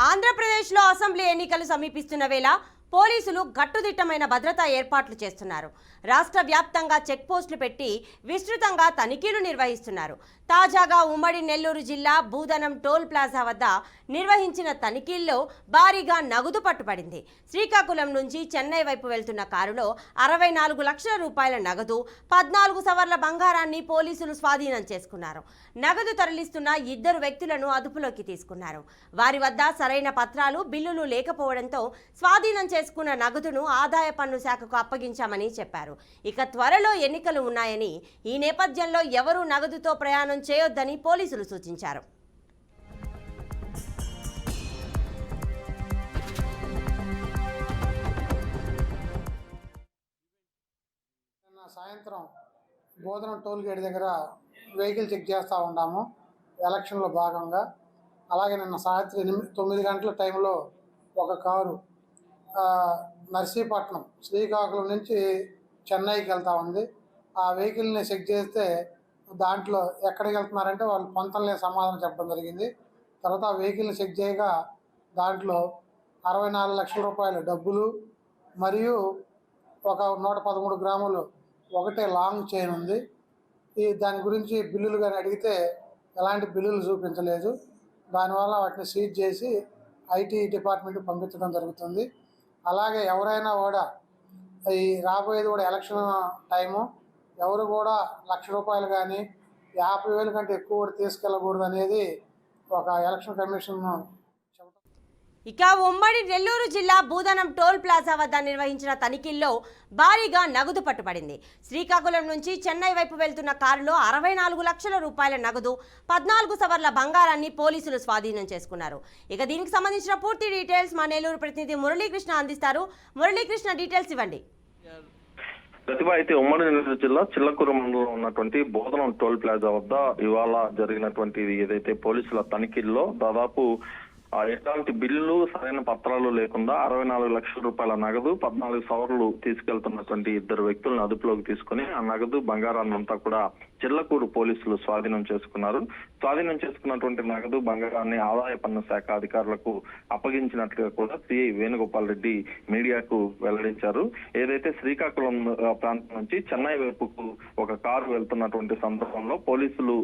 ఆంధ్రప్రదేశ్లో అసెంబ్లీ ఎన్నికలు సమీపిస్తున్న వేళ పోలీసులు గట్టుదిట్టమైన భద్రతా ఏర్పాట్లు చేస్తున్నారు. రాష్ట్ర వ్యాప్తంగా చెక్ పోస్టులు పెట్టి విస్తృతంగా తనిఖీలు నిర్వహిస్తున్నారు. తాజాగా ఉమ్మడి నెల్లూరు జిల్లా బూదనం టోల్ ప్లాజా వద్ద నిర్వహించిన తనిఖీల్లో భారీగా నగదు పట్టుబడింది. శ్రీకాకుళం నుంచి చెన్నై వైపు వెళ్తున్న కారులో 64 లక్షల రూపాయల నగదు, 14 సవర్ల బంగారాన్ని పోలీసులు స్వాధీనం చేసుకున్నారు. నగదు తరలిస్తున్న 2 వ్యక్తులను అదుపులోకి తీసుకున్నారు. వారి వద్ద సరైన పత్రాలు, బిల్లులు లేకపోవడంతో స్వాధీనం చేసుకున్న నగదును ఆదాయ పన్ను శాఖకు అప్పగించామని చెప్పారు. ఇక త్వరలో ఎన్నికలు ఉన్నాయని, ఈ నేపథ్యంలో ఎవరూ నగదుతో ప్రయాణం చేయొద్దని పోలీసులు సూచించారు. సాయంత్రం బోధనం టోల్ గేట్ దగ్గర వెహికల్ చెక్ చేస్తూ ఉన్నాము ఎలక్షన్లో భాగంగా. అలాగే నిన్న సాయంత్రం 9 గంటల టైంలో ఒక కారు నర్సీపట్నం శ్రీకాకుళం నుంచి చెన్నైకి వెళ్తూ ఉంది. ఆ వెహికల్ని చెక్ చేస్తే దాంట్లో ఎక్కడికి వెళ్తున్నారంటే వాళ్ళు పొంతనలే సమాధానం చెప్పడం జరిగింది. తర్వాత ఆ వెహికల్ని చెక్ చేయగా దాంట్లో 64 లక్షల రూపాయల డబ్బులు మరియు ఒక 113 గ్రాములు ఒకటే లాంగ్ చైన్ ఉంది. దాని గురించి బిల్లులు కానీ అడిగితే ఎలాంటి బిల్లులు చూపించలేదు. దానివల్ల వాటిని సీజ్ చేసి ఐటీ డిపార్ట్మెంట్కి పంపించడం జరుగుతుంది. అలాగే ఎవరైనా కూడా ఈ రాబోయేది కూడా ఎలక్షన్ టైము, ఎవరు కూడా ₹1,00,000 కానీ 50,000 కంటే ఎక్కువ కూడా తీసుకెళ్ళకూడదు అనేది ఒక ఎలక్షన్ కమిషన్. ఇక ఉమ్మడి నెల్లూరు జిల్లా బూదనం టోల్ ప్లాజా వద్ద నిర్వహించిన తనిఖీల్లో భారీగా నగదు పట్టుబడింది. శ్రీకాకుళం నుంచి చెన్నై వైపు వెళ్తున్న కారులో 64 లక్షల రూపాయల నగదు, 14 సవర్ల బంగారాన్ని పోలీసులు స్వాధీనం చేసుకున్నారు. ఇక దీనికి సంబంధించిన పూర్తి డీటెయిల్స్ మా నెల్లూరు ప్రతినిధి మురళీకృష్ణ అందిస్తారు. మురళీకృష్ణ, డీటెయిల్స్ ఇవ్వండి. ప్రతిభ అయితే ఉమ్మడి నెల్లూరు జిల్లా చిల్లకూరు మండలంలో ఉన్నటువంటి బోధనం టోల్ ప్లాజా వద్ద ఇవాళ జరిగినటువంటి ఏదైతే పోలీసుల తనిఖీల్లో దాదాపు ఎలాంటి బిల్లులు, సరైన పత్రాలు లేకుండా 64 లక్షల రూపాయల నగదు, 14 సవర్లు తీసుకెళ్తున్నటువంటి 2 వ్యక్తులను అదుపులోకి తీసుకుని ఆ నగదు, బంగారాన్ని అంతా కూడా చిల్లకూరు పోలీసులు స్వాధీనం చేసుకున్నారు. స్వాధీనం చేసుకున్నటువంటి నగదు, బంగారాన్ని ఆదాయ పన్ను శాఖ అధికారులకు అప్పగించినట్లుగా కూడా సిఐ వేణుగోపాల్ రెడ్డి మీడియాకు వెల్లడించారు. ఏదైతే శ్రీకాకుళం ప్రాంతం నుంచి చెన్నై వైపుకు ఒక కారు వెళ్తున్నటువంటి సందర్భంలో పోలీసులు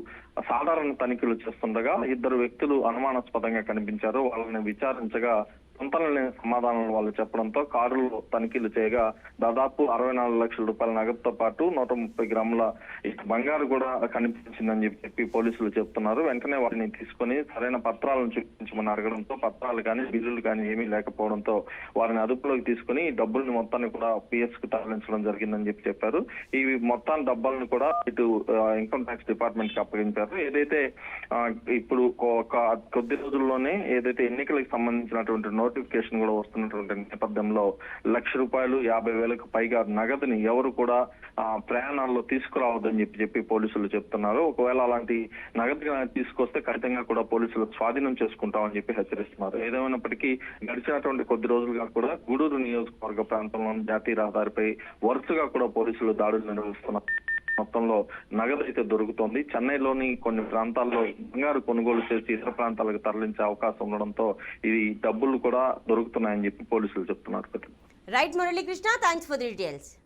సాధారణ తనిఖీలు చేస్తుండగా 2 వ్యక్తులు అనుమానాస్పదంగా కనిపించారు. వాళ్ళని విచారించగా సొంతలేని సమాధానాలు వాళ్ళు చెప్పడంతో కారులో తనిఖీలు చేయగా దాదాపు 64 లక్షల రూపాయల నగదుతో పాటు 130 గ్రాముల బంగారు కూడా కనిపించిందని చెప్పి పోలీసులు చెప్తున్నారు. వెంటనే వాటిని తీసుకుని సరైన పత్రాలను చూపించమని అడగడంతో పత్రాలు కానీ బిల్లులు కానీ ఏమీ లేకపోవడంతో వారిని అదుపులోకి తీసుకుని ఈ డబ్బుల్ని మొత్తాన్ని కూడా పిఎస్ కు తరలించడం జరిగిందని చెప్పారు. ఈ మొత్తం డబ్బులను కూడా ఇటు ఇన్కమ్ ట్యాక్స్ డిపార్ట్మెంట్ కి అప్పగించారు. ఏదైతే ఇప్పుడు కొద్ది రోజుల్లోనే ఏదైతే ఎన్నికలకు సంబంధించినటువంటి నోటిఫికేషన్ కూడా వస్తున్నటువంటి నేపథ్యంలో ₹1,50,000 పైగా నగదుని ఎవరు కూడా ప్రయాణాల్లో తీసుకురావద్దని చెప్పి పోలీసులు చెప్తున్నారు. ఒకవేళ అలాంటి నగదు తీసుకొస్తే ఖచ్చితంగా కూడా పోలీసులు స్వాధీనం చేసుకుంటామని చెప్పి హెచ్చరిస్తున్నారు. ఏదేమైనప్పటికీ గడిచినటువంటి కొద్ది రోజులుగా కూడా గూడూరు నియోజకవర్గ ప్రాంతంలో జాతీయ రహదారిపై వరుసగా కూడా పోలీసులు దాడులు నిర్వహిస్తున్నారు. మొత్తంలో నగదు అయితే దొరుకుతోంది. చెన్నైలోని కొన్ని ప్రాంతాల్లో బంగారు కొనుగోలు చేసి ఇతర ప్రాంతాలకు తరలించే అవకాశం ఉండడంతో ఇది డబ్బులు కూడా దొరుకుతున్నాయని చెప్పి పోలీసులు చెప్తున్నారు. Right Muralikrishna, thanks for the details.